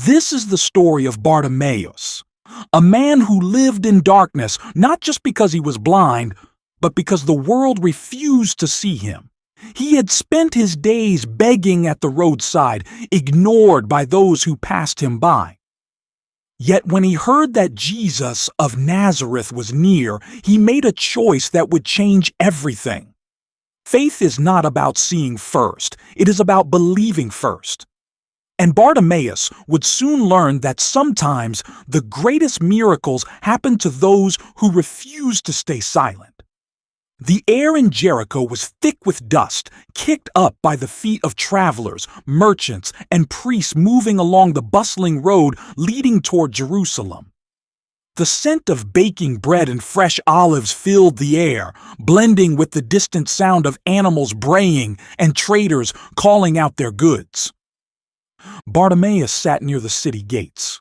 This is the story of Bartimaeus, a man who lived in darkness not just because he was blind, but because the world refused to see him. He had spent his days begging at the roadside, ignored by those who passed him by. Yet when he heard that Jesus of Nazareth was near, he made a choice that would change everything. Faith is not about seeing first, it is about believing first. And Bartimaeus would soon learn that sometimes the greatest miracles happen to those who refuse to stay silent. The air in Jericho was thick with dust, kicked up by the feet of travelers, merchants, and priests moving along the bustling road leading toward Jerusalem. The scent of baking bread and fresh olives filled the air, blending with the distant sound of animals braying and traders calling out their goods. Bartimaeus sat near the city gates,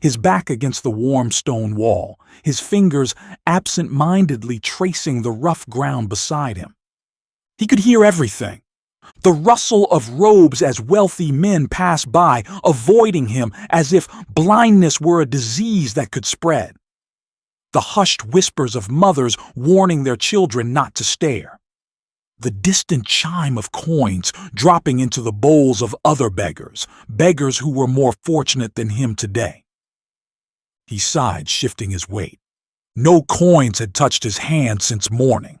his back against the warm stone wall, his fingers absent-mindedly tracing the rough ground beside him. He could hear everything. The rustle of robes as wealthy men passed by, avoiding him as if blindness were a disease that could spread. The hushed whispers of mothers warning their children not to stare. The distant chime of coins dropping into the bowls of other beggars, beggars who were more fortunate than him today. He sighed, shifting his weight. No coins had touched his hand since morning,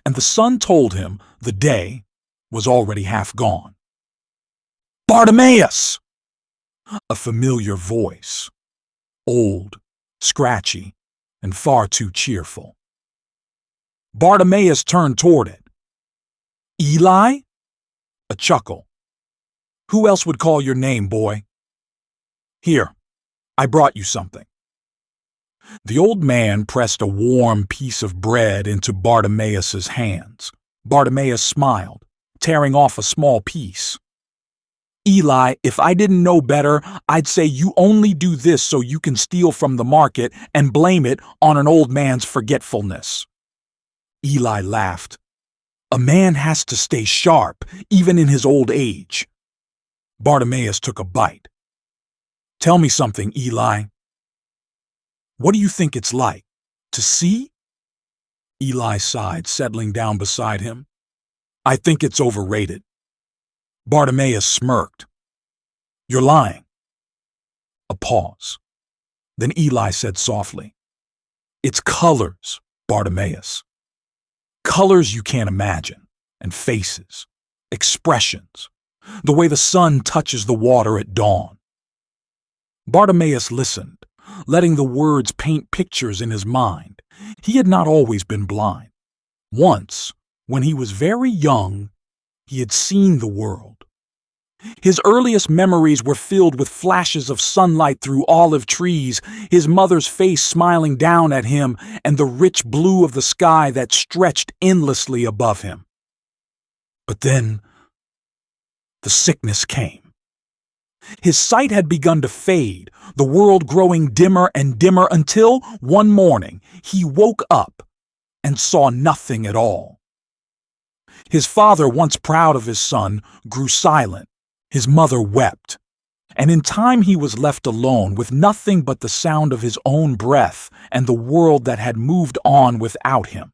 and the sun told him the day was already half gone. "Bartimaeus!" A familiar voice, old, scratchy, and far too cheerful. Bartimaeus turned toward it. "Eli?" A chuckle. "Who else would call your name, boy? Here, I brought you something." The old man pressed a warm piece of bread into Bartimaeus' hands. Bartimaeus smiled, tearing off a small piece. "Eli, if I didn't know better, I'd say you only do this so you can steal from the market and blame it on an old man's forgetfulness." Eli laughed. "A man has to stay sharp, even in his old age." Bartimaeus took a bite. "Tell me something, Eli. What do you think it's like to see?" Eli sighed, settling down beside him. "I think it's overrated." Bartimaeus smirked. "You're lying." A pause. Then Eli said softly, "It's colors, Bartimaeus. Colors you can't imagine, and faces, expressions, the way the sun touches the water at dawn." Bartimaeus listened, letting the words paint pictures in his mind. He had not always been blind. Once, when he was very young, he had seen the world. His earliest memories were filled with flashes of sunlight through olive trees, his mother's face smiling down at him, and the rich blue of the sky that stretched endlessly above him. But then, the sickness came. His sight had begun to fade, the world growing dimmer and dimmer until, one morning, he woke up and saw nothing at all. His father, once proud of his son, grew silent. His mother wept. And in time he was left alone with nothing but the sound of his own breath and the world that had moved on without him.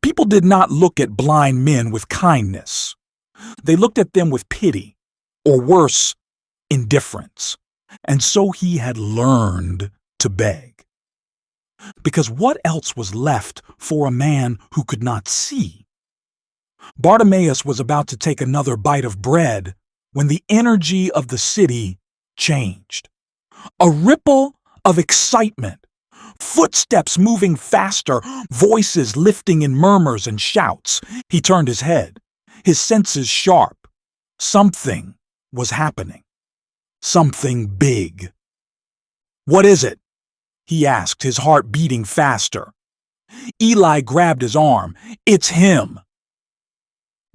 People did not look at blind men with kindness. They looked at them with pity, or worse, indifference. And so he had learned to beg. Because what else was left for a man who could not see? Bartimaeus was about to take another bite of bread when the energy of the city changed. A ripple of excitement, footsteps moving faster, voices lifting in murmurs and shouts. He turned his head, his senses sharp. Something was happening. Something big. "What is it?" he asked, his heart beating faster. Eli grabbed his arm. "It's him."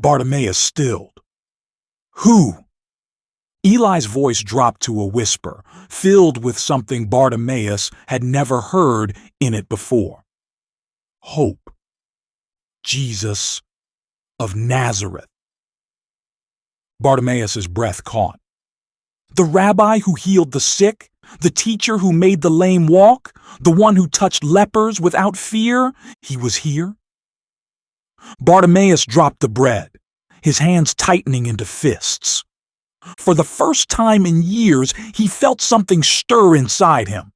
Bartimaeus stilled. "Who?" Eli's voice dropped to a whisper, filled with something Bartimaeus had never heard in it before. "Hope. Jesus of Nazareth." Bartimaeus' breath caught. The rabbi who healed the sick, the teacher who made the lame walk, the one who touched lepers without fear, he was here. Bartimaeus dropped the bread, his hands tightening into fists. For the first time in years, he felt something stir inside him.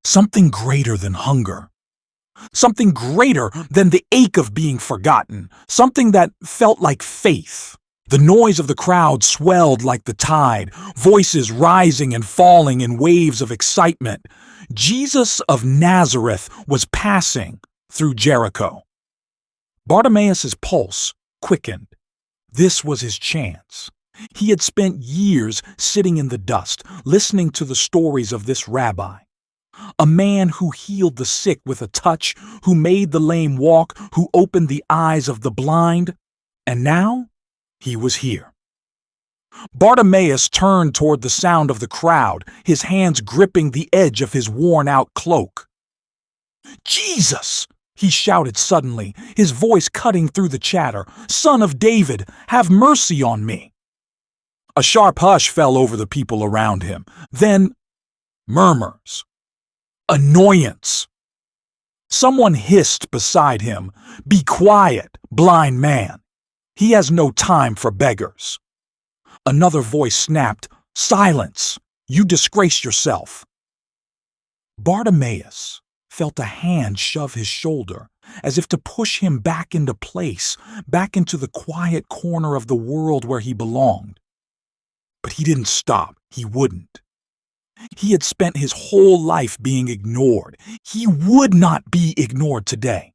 Something greater than hunger. Something greater than the ache of being forgotten. Something that felt like faith. The noise of the crowd swelled like the tide, voices rising and falling in waves of excitement. Jesus of Nazareth was passing through Jericho. Bartimaeus' pulse quickened. This was his chance. He had spent years sitting in the dust, listening to the stories of this rabbi. A man who healed the sick with a touch, who made the lame walk, who opened the eyes of the blind. And now, he was here. Bartimaeus turned toward the sound of the crowd, his hands gripping the edge of his worn-out cloak. "Jesus!" he shouted suddenly, his voice cutting through the chatter. "Son of David, have mercy on me!" A sharp hush fell over the people around him. Then, murmurs. Annoyance. Someone hissed beside him, "Be quiet, blind man. He has no time for beggars." Another voice snapped, "Silence! You disgrace yourself." Bartimaeus felt a hand shove his shoulder, as if to push him back into place, back into the quiet corner of the world where he belonged. But he didn't stop. He wouldn't. He had spent his whole life being ignored. He would not be ignored today.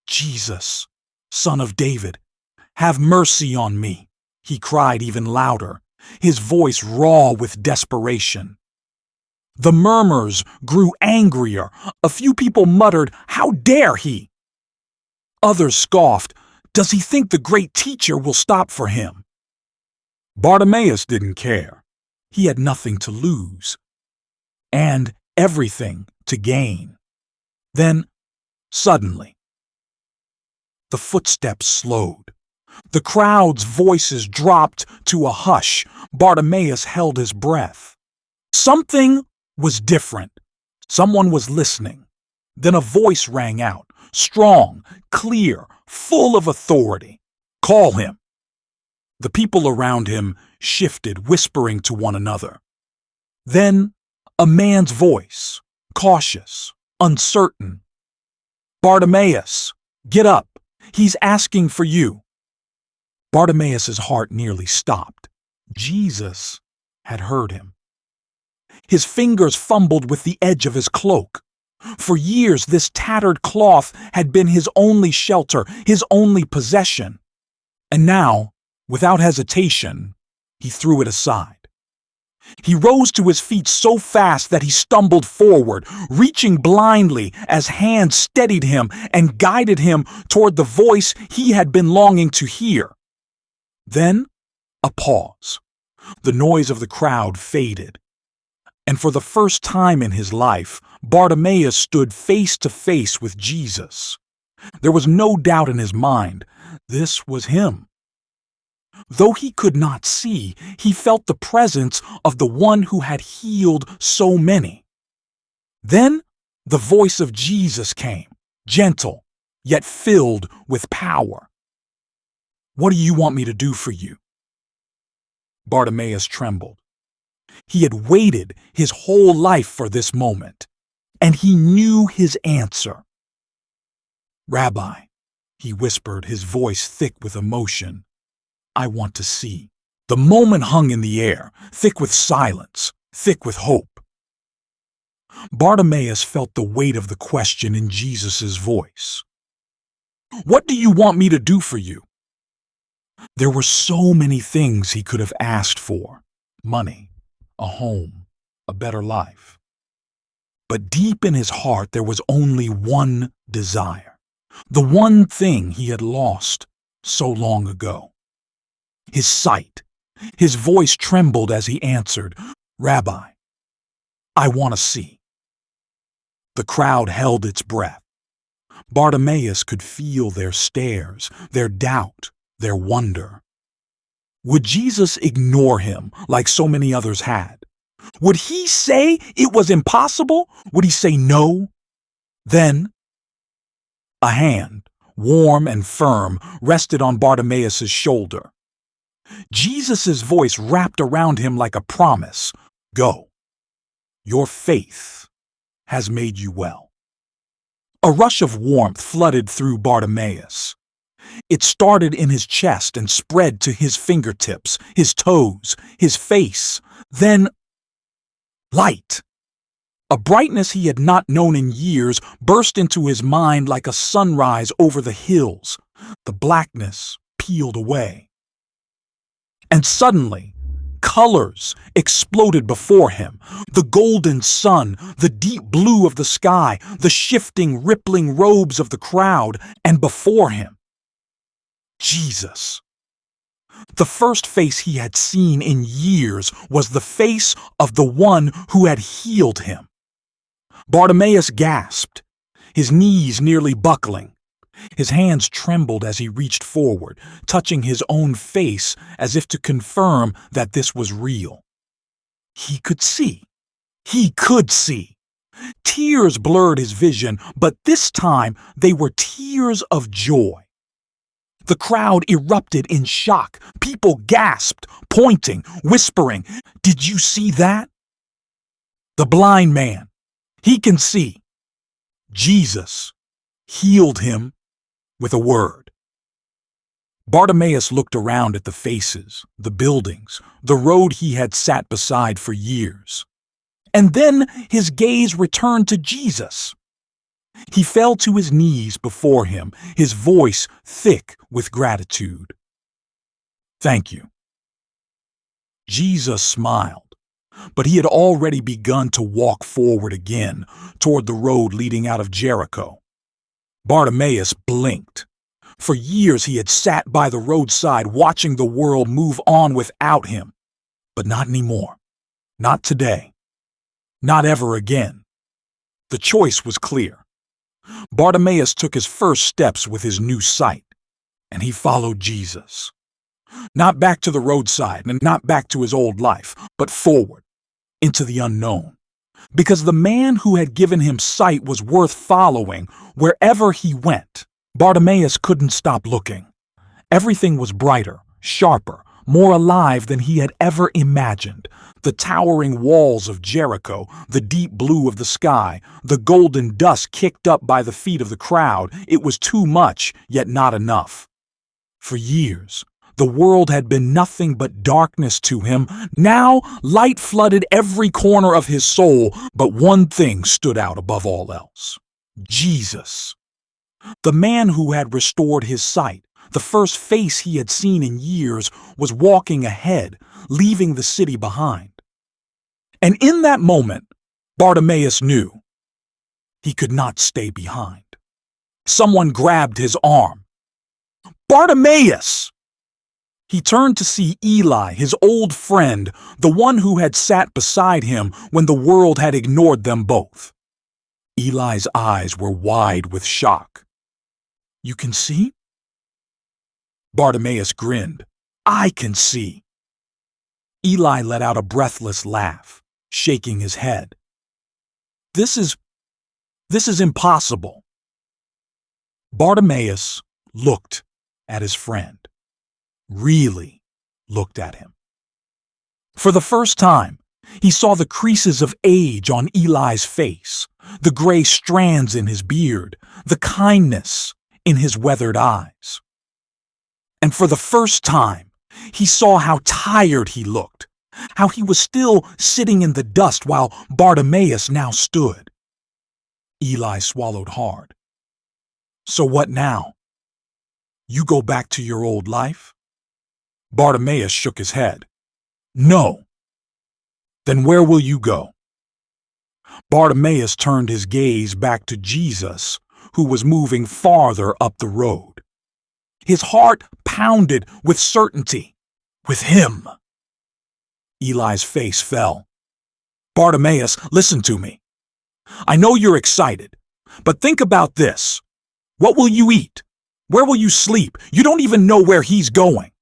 "Jesus, Son of David, have mercy on me," he cried even louder, his voice raw with desperation. The murmurs grew angrier. A few people muttered, "How dare he?" Others scoffed, "Does he think the great teacher will stop for him?" Bartimaeus didn't care. He had nothing to lose, and everything to gain. Then, suddenly, the footsteps slowed. The crowd's voices dropped to a hush. Bartimaeus held his breath. Something was different. Someone was listening. Then a voice rang out, strong, clear, full of authority. "Call him." The people around him shifted, whispering to one another. Then a man's voice, cautious, uncertain. "Bartimaeus, get up. He's asking for you." Bartimaeus' heart nearly stopped. Jesus had heard him. His fingers fumbled with the edge of his cloak. For years, this tattered cloth had been his only shelter, his only possession. And now, without hesitation, he threw it aside. He rose to his feet so fast that he stumbled forward, reaching blindly as hands steadied him and guided him toward the voice he had been longing to hear. Then, a pause. The noise of the crowd faded. And for the first time in his life, Bartimaeus stood face to face with Jesus. There was no doubt in his mind. This was him. Though he could not see, he felt the presence of the one who had healed so many. Then the voice of Jesus came, gentle, yet filled with power. "What do you want me to do for you?" Bartimaeus trembled. He had waited his whole life for this moment, and he knew his answer. "Rabbi," he whispered, his voice thick with emotion, "I want to see." The moment hung in the air, thick with silence, thick with hope. Bartimaeus felt the weight of the question in Jesus' voice. "What do you want me to do for you?" There were so many things he could have asked for: money, a home, a better life. But deep in his heart there was only one desire, the one thing he had lost so long ago: his sight. His voice trembled as he answered, "Rabbi, I want to see." The crowd held its breath. Bartimaeus could feel their stares, their doubt, their wonder. Would Jesus ignore him like so many others had? Would he say it was impossible? Would he say no? Then, a hand, warm and firm, rested on Bartimaeus' shoulder. Jesus' voice wrapped around him like a promise. Go. Your faith has made you well. A rush of warmth flooded through Bartimaeus. It started in his chest and spread to his fingertips, his toes, his face. Then, light. A brightness he had not known in years burst into his mind like a sunrise over the hills. The blackness peeled away. And suddenly, colors exploded before him. The golden sun, the deep blue of the sky, the shifting, rippling robes of the crowd, and before him, Jesus. The first face he had seen in years was the face of the one who had healed him. Bartimaeus gasped, his knees nearly buckling. His hands trembled as he reached forward, touching his own face as if to confirm that this was real. He could see. He could see. Tears blurred his vision, but this time they were tears of joy. The crowd erupted in shock. People gasped, pointing, whispering, "Did you see that?" The blind man, he can see. Jesus healed him with a word. Bartimaeus looked around at the faces, the buildings, the road he had sat beside for years. And then his gaze returned to Jesus. He fell to his knees before him, his voice thick with gratitude. Thank you. Jesus smiled, but he had already begun to walk forward again toward the road leading out of Jericho. Bartimaeus blinked. For years he had sat by the roadside watching the world move on without him. But not anymore. Not today. Not ever again. The choice was clear. Bartimaeus took his first steps with his new sight, and he followed Jesus. Not back to the roadside and not back to his old life, but forward, into the unknown. Because the man who had given him sight was worth following wherever he went. Bartimaeus couldn't stop looking. Everything was brighter, sharper, more alive than he had ever imagined. The towering walls of Jericho, the deep blue of the sky, the golden dust kicked up by the feet of the crowd. It was too much, yet not enough. For years, the world had been nothing but darkness to him. Now, light flooded every corner of his soul, but one thing stood out above all else. Jesus. The man who had restored his sight, the first face he had seen in years, was walking ahead, leaving the city behind. And in that moment, Bartimaeus knew he could not stay behind. Someone grabbed his arm. Bartimaeus! He turned to see Eli, his old friend, the one who had sat beside him when the world had ignored them both. Eli's eyes were wide with shock. You can see? Bartimaeus grinned. I can see. Eli let out a breathless laugh, shaking his head. This is impossible. Bartimaeus looked at his friend. Really looked at him. For the first time, he saw the creases of age on Eli's face, the gray strands in his beard, the kindness in his weathered eyes. And for the first time, he saw how tired he looked, how he was still sitting in the dust while Bartimaeus now stood. Eli swallowed hard. So what now? You go back to your old life? Bartimaeus shook his head. No. Then where will you go? Bartimaeus turned his gaze back to Jesus, who was moving farther up the road. His heart pounded with certainty. With him. Eli's face fell. Bartimaeus, listen to me. I know you're excited, but think about this. What will you eat? Where will you sleep? You don't even know where he's going.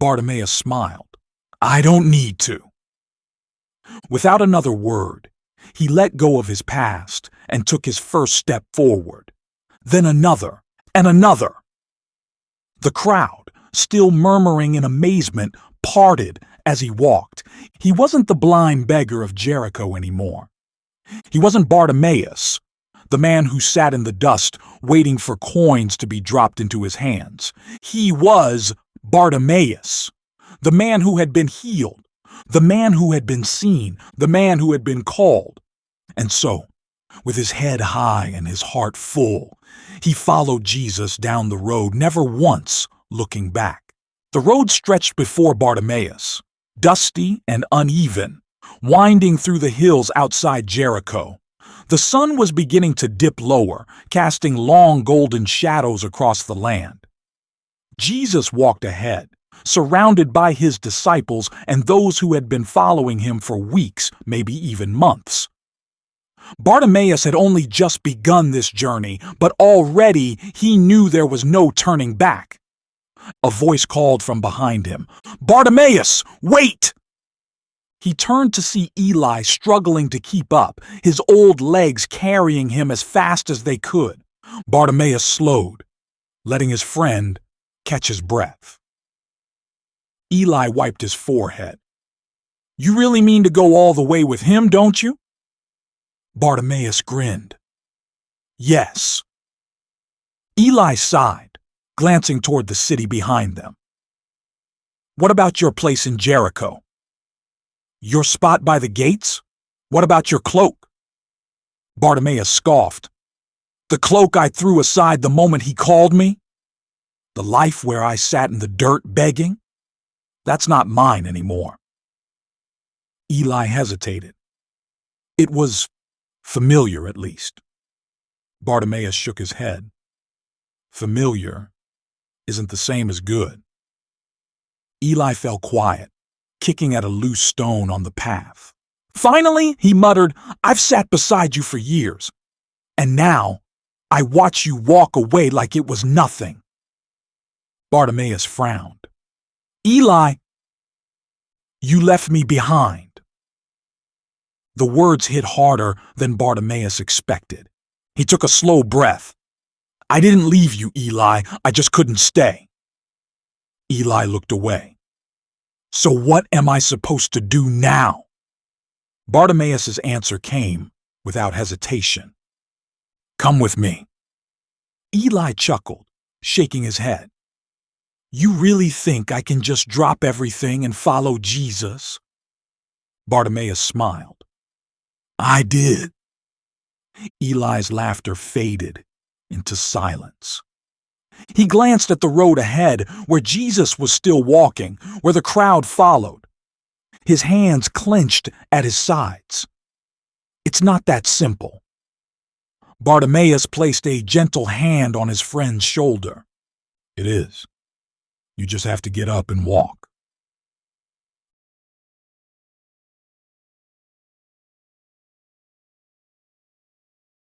Bartimaeus smiled. I don't need to. Without another word, he let go of his past and took his first step forward. Then another and another. The crowd, still murmuring in amazement, parted as he walked. He wasn't the blind beggar of Jericho anymore. He wasn't Bartimaeus, the man who sat in the dust waiting for coins to be dropped into his hands. He was Bartimaeus, the man who had been healed, the man who had been seen, the man who had been called. And so, with his head high and his heart full, he followed Jesus down the road, never once looking back. The road stretched before Bartimaeus, dusty and uneven, winding through the hills outside Jericho. The sun was beginning to dip lower, casting long golden shadows across the land. Jesus walked ahead, surrounded by his disciples and those who had been following him for weeks, maybe even months. Bartimaeus had only just begun this journey, but already he knew there was no turning back. A voice called from behind him, "Bartimaeus, wait!" He turned to see Eli struggling to keep up, his old legs carrying him as fast as they could. Bartimaeus slowed, letting his friend catch his breath. Eli wiped his forehead. "You really mean to go all the way with him, don't you?" Bartimaeus grinned. "Yes." Eli sighed, glancing toward the city behind them. "What about your place in Jericho? Your spot by the gates? What about your cloak?" Bartimaeus scoffed. "The cloak I threw aside the moment he called me? The life where I sat in the dirt begging? That's not mine anymore." Eli hesitated. It was familiar, at least. Bartimaeus shook his head. Familiar isn't the same as good. Eli fell quiet, kicking at a loose stone on the path. "Finally," he muttered, "I've sat beside you for years, and now I watch you walk away like it was nothing." Bartimaeus frowned. "Eli, you left me behind." The words hit harder than Bartimaeus expected. He took a slow breath. "I didn't leave you, Eli. I just couldn't stay." Eli looked away. "So what am I supposed to do now?" Bartimaeus' answer came without hesitation. "Come with me." Eli chuckled, shaking his head. "You really think I can just drop everything and follow Jesus?" Bartimaeus smiled. "I did." Eli's laughter faded into silence. He glanced at the road ahead, where Jesus was still walking, where the crowd followed. His hands clenched at his sides. "It's not that simple." Bartimaeus placed a gentle hand on his friend's shoulder. "It is. You just have to get up and walk."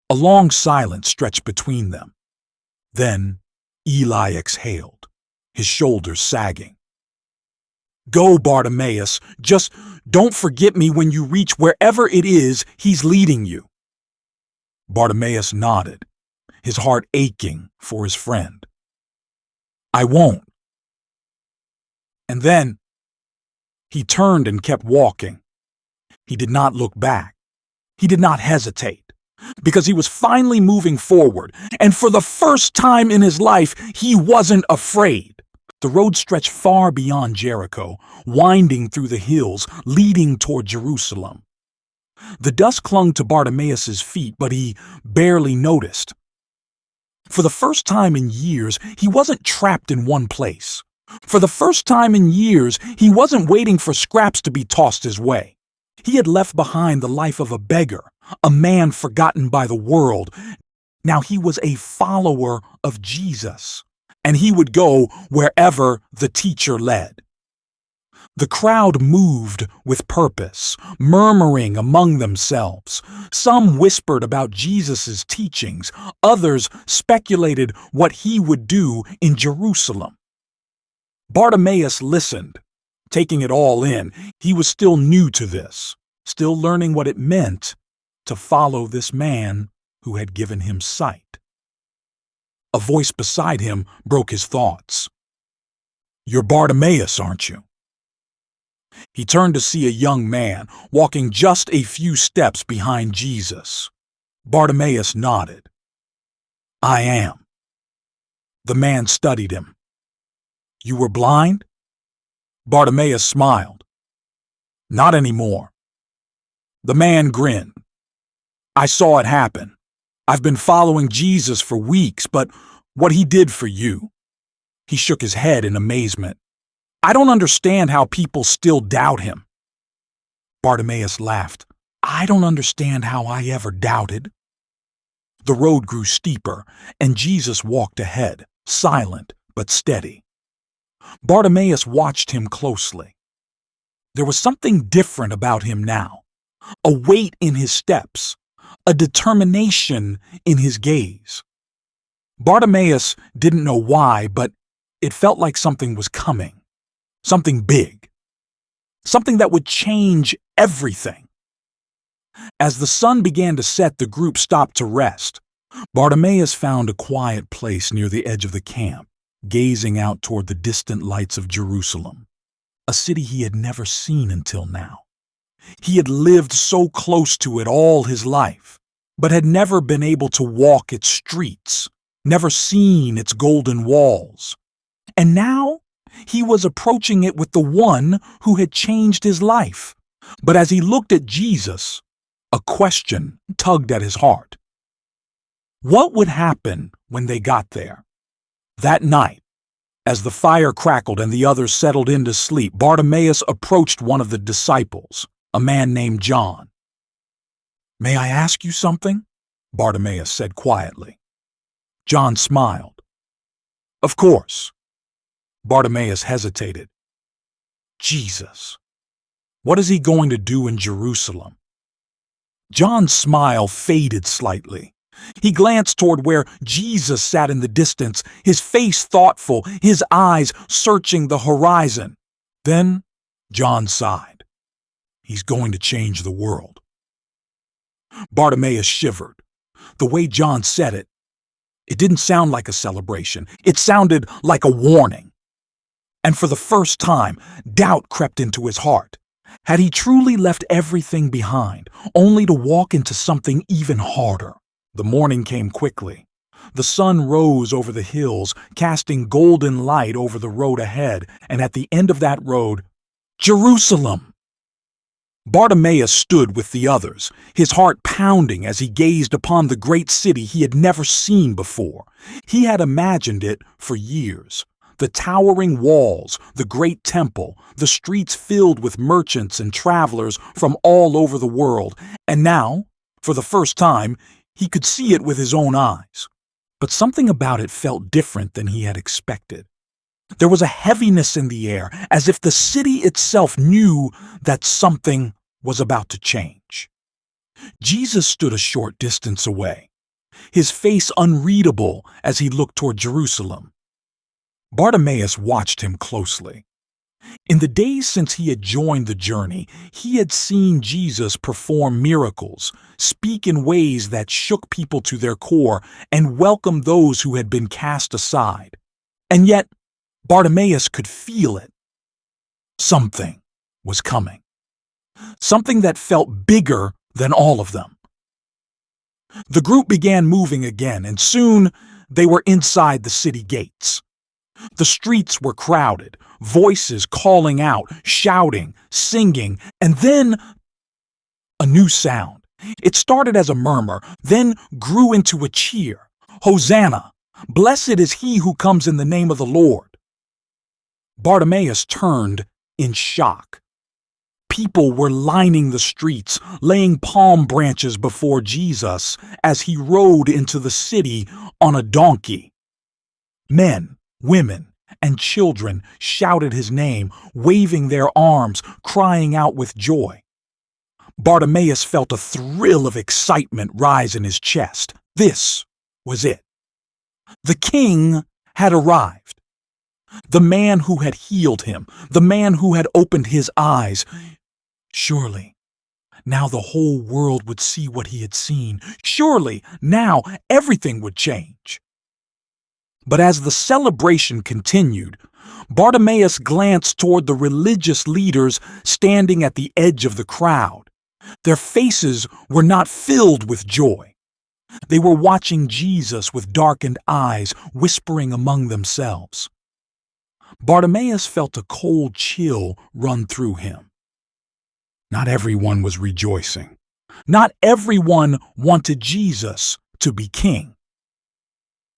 A long silence stretched between them. Then Eli exhaled, his shoulders sagging. "Go, Bartimaeus. Just don't forget me when you reach wherever it is he's leading you." Bartimaeus nodded, his heart aching for his friend. "I won't." And then he turned and kept walking. He did not look back. He did not hesitate, because he was finally moving forward, and for the first time in his life, he wasn't afraid. The road stretched far beyond Jericho, winding through the hills, leading toward Jerusalem. The dust clung to Bartimaeus' feet, but he barely noticed. For the first time in years, he wasn't trapped in one place. For the first time in years, he wasn't waiting for scraps to be tossed his way. He had left behind the life of a beggar, a man forgotten by the world. Now he was a follower of Jesus, and he would go wherever the teacher led. The crowd moved with purpose, murmuring among themselves. Some whispered about Jesus' teachings, others speculated what he would do in Jerusalem. Bartimaeus listened, taking it all in. He was still new to this, still learning what it meant to follow this man who had given him sight. A voice beside him broke his thoughts. "You're Bartimaeus, aren't you?" He turned to see a young man walking just a few steps behind Jesus. Bartimaeus nodded. "I am." The man studied him. "You were blind?" Bartimaeus smiled. "Not anymore." The man grinned. "I saw it happen. I've been following Jesus for weeks, but what he did for you..." He shook his head in amazement. "I don't understand how people still doubt him." Bartimaeus laughed. "I don't understand how I ever doubted." The road grew steeper, and Jesus walked ahead, silent but steady. Bartimaeus watched him closely. There was something different about him now, a weight in his steps, a determination in his gaze. Bartimaeus didn't know why, but it felt like something was coming, something big, something that would change everything. As the sun began to set, the group stopped to rest. Bartimaeus found a quiet place near the edge of the camp, gazing out toward the distant lights of Jerusalem, a city he had never seen until now. He had lived so close to it all his life, but had never been able to walk its streets, never seen its golden walls. And now he was approaching it with the one who had changed his life. But as he looked at Jesus, a question tugged at his heart. What would happen when they got there? That night, as the fire crackled and the others settled in to sleep, Bartimaeus approached one of the disciples, a man named John. "May I ask you something?" Bartimaeus said quietly. John smiled. "Of course." Bartimaeus hesitated. "Jesus, what is he going to do in Jerusalem?" John's smile faded slightly. He glanced toward where Jesus sat in the distance, his face thoughtful, his eyes searching the horizon. Then John sighed. "He's going to change the world." Bartimaeus shivered. The way John said it, it didn't sound like a celebration. It sounded like a warning. And for the first time, doubt crept into his heart. Had he truly left everything behind, only to walk into something even harder? The morning came quickly. The sun rose over the hills, casting golden light over the road ahead, and at the end of that road, Jerusalem! Bartimaeus stood with the others, his heart pounding as he gazed upon the great city he had never seen before. He had imagined it for years. The towering walls, the great temple, the streets filled with merchants and travelers from all over the world. And now, for the first time, he could see it with his own eyes. But something about it felt different than he had expected. There was a heaviness in the air, as if the city itself knew that something was about to change. Jesus stood a short distance away, his face unreadable as he looked toward Jerusalem. Bartimaeus watched him closely. In the days since he had joined the journey, he had seen Jesus perform miracles, speak in ways that shook people to their core, and welcome those who had been cast aside. And yet, Bartimaeus could feel it. Something was coming. Something that felt bigger than all of them. The group began moving again, and soon they were inside the city gates. The streets were crowded, voices calling out, shouting, singing, and then a new sound. It started as a murmur, then grew into a cheer. "Hosanna! Blessed is he who comes in the name of the Lord." Bartimaeus turned in shock. People were lining the streets, laying palm branches before Jesus as he rode into the city on a donkey. Men, women, and children shouted his name, waving their arms, crying out with joy. Bartimaeus felt a thrill of excitement rise in his chest. This was it. The king had arrived. the man who had healed him, the man who had opened his eyes. Surely, now the whole world would see what he had seen. Surely, now everything would change. But as the celebration continued, Bartimaeus glanced toward the religious leaders standing at the edge of the crowd. Their faces were not filled with joy. They were watching Jesus with darkened eyes, whispering among themselves. Bartimaeus felt a cold chill run through him. Not everyone was rejoicing. Not everyone wanted Jesus to be king.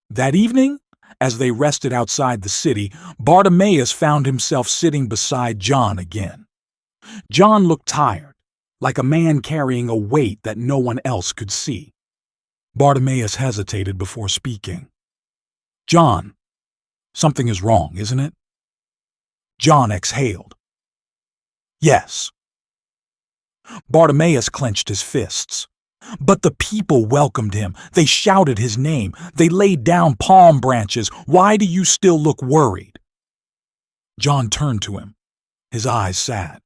That evening, as they rested outside the city, Bartimaeus found himself sitting beside John again. John looked tired, like a man carrying a weight that no one else could see. Bartimaeus hesitated before speaking. "John, something is wrong, isn't it?" John exhaled. "Yes." Bartimaeus clenched his fists. But the people welcomed him. They shouted his name. They laid down palm branches. "Why do you still look worried?" John turned to him, his eyes sad.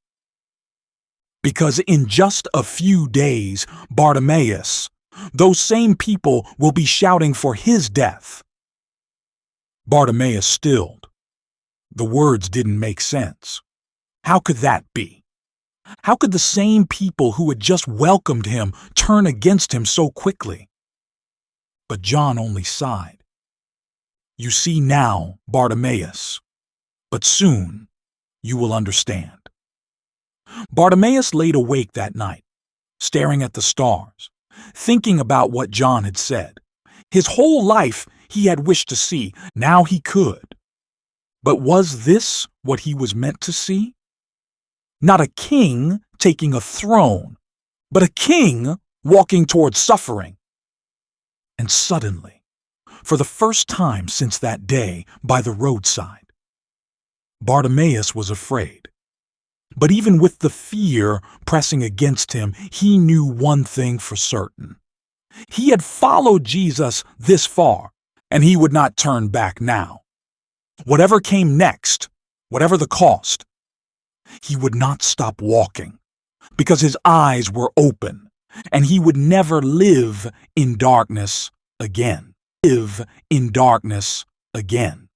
"Because in just a few days, Bartimaeus, those same people will be shouting for his death." Bartimaeus stilled. The words didn't make sense. How could that be? How could the same people who had just welcomed him turn against him so quickly? But John only sighed. "You see now, Bartimaeus, but soon you will understand." Bartimaeus laid awake that night, staring at the stars, thinking about what John had said. His whole life he had wished to see, now he could. But was this what he was meant to see? Not a king taking a throne, but a king walking toward suffering. And suddenly, for the first time since that day by the roadside, Bartimaeus was afraid. But even with the fear pressing against him, he knew one thing for certain. He had followed Jesus this far, and he would not turn back now. Whatever came next, whatever the cost, he would not stop walking, because his eyes were open, and he would never live in darkness again. Live in darkness again.